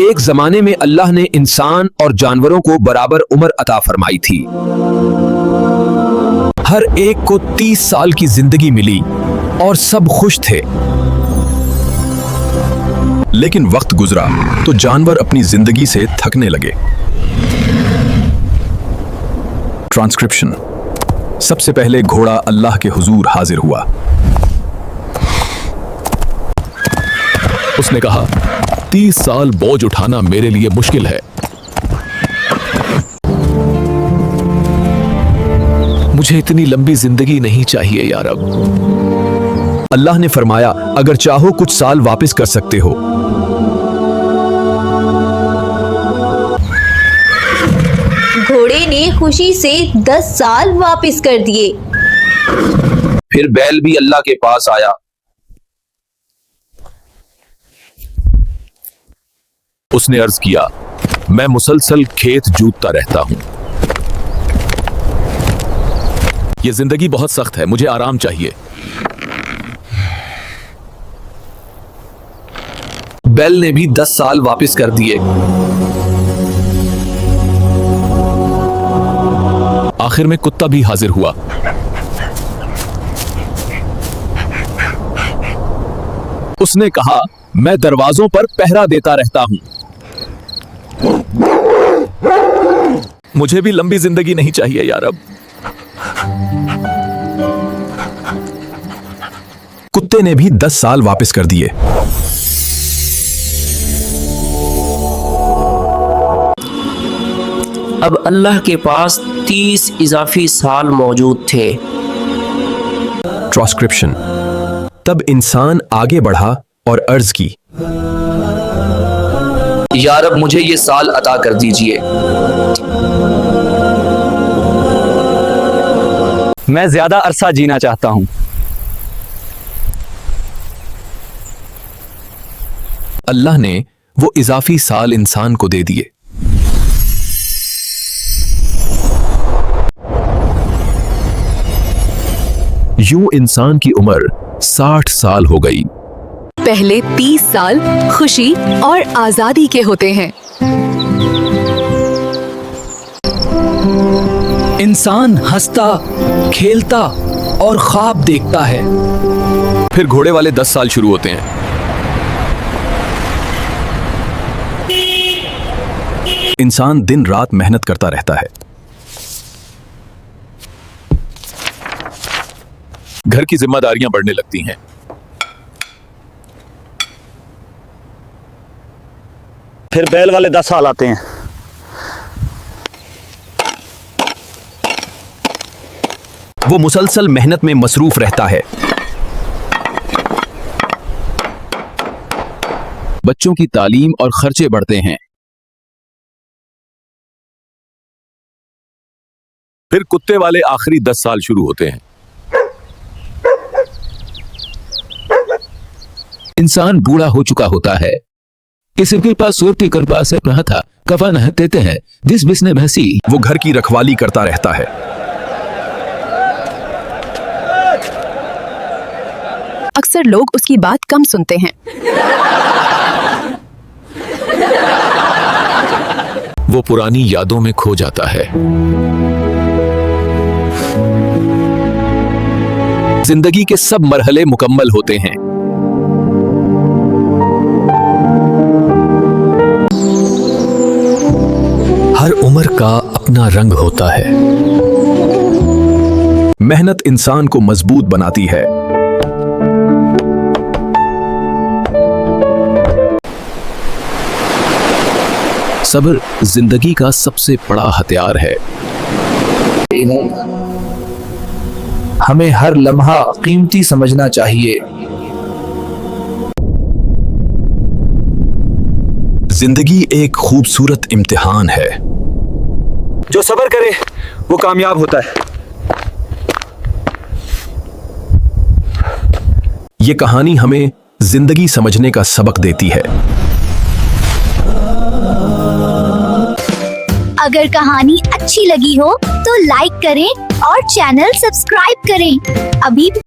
एक जमाने में अल्लाह ने इंसान और जानवरों को बराबर उम्र अता फरमाई थी। हर एक को 30 साल की जिंदगी मिली और सब खुश थे। लेकिन वक्त गुजरा तो जानवर अपनी जिंदगी से थकने लगे। ट्रांसक्रिप्शन। सबसे पहले घोड़ा अल्लाह के हुजूर हाजिर हुआ। उसने कहा, 30 साल बोझ उठाना मेरे लिए मुश्किल है। मुझे इतनी लंबी जिंदगी नहीं चाहिए या रब। अल्लाह ने फरमाया, अगर चाहो कुछ साल वापस कर सकते हो। घोड़े ने खुशी से 10 साल वापस कर दिए। फिर बैल भी अल्लाह के पास आया। उसने अर्ज किया, मैं मुसलसल खेत जूतता रहता हूं। यह जिंदगी बहुत सख्त है, मुझे आराम चाहिए। बैल ने भी 10 साल वापस कर दिए। आखिर में कुत्ता भी हाजिर हुआ। उसने कहा, मैं दरवाजों पर पहरा देता रहता हूं। मुझे भी लंबी जिंदगी नहीं चाहिए या रब। कुत्ते ने भी 10 साल वापस कर दिए। अब अल्लाह के पास 30 इजाफी साल मौजूद थे। ट्रांसक्रिप्शन। तब इंसान आगे बढ़ा और अर्ज की, या रब, मुझे ये साल अता कर दीजिए। मैं ज्यादा अरसा जीना चाहता हूं। अल्लाह ने वो इजाफी साल इंसान को दे दिए। यूं इंसान की उम्र 60 साल हो गई। पहले 30 साल खुशी और आजादी के होते हैं। इंसान हंसता, खेलता और ख्वाब देखता है। फिर घोड़े वाले 10 साल शुरू होते हैं। इंसान दिन रात मेहनत करता रहता है। घर की जिम्मेदारियां बढ़ने लगती हैं। फिर बैल वाले 10 साल आते हैं। वो मुसलसल मेहनत में मसरूफ रहता है। बच्चों की तालीम और खर्चे बढ़ते हैं। फिर कुत्ते वाले आखिरी 10 साल शुरू होते हैं। इंसान बूढ़ा हो चुका होता है। किसी पास सूर की कृपा से कहा था, कफा न देते हैं जिस बिस्ने भैंसी। वो घर की रखवाली करता रहता है। अक्सर लोग उसकी बात कम सुनते हैं। वो पुरानी यादों में खो जाता है। जिंदगी के सब मरहले मुकम्मल होते हैं। हर उम्र का अपना रंग होता है। मेहनत इंसान को मजबूत बनाती है। सब्र जिंदगी का सबसे बड़ा हथियार है। हमें हर लम्हा कीमती समझना चाहिए। जिंदगी एक खूबसूरत इम्तिहान है। जो सब्र करे वो कामयाब होता है। ये कहानी हमें जिंदगी समझने का सबक देती है। अगर कहानी अच्छी लगी हो तो लाइक करें और चैनल सब्सक्राइब करें। अभी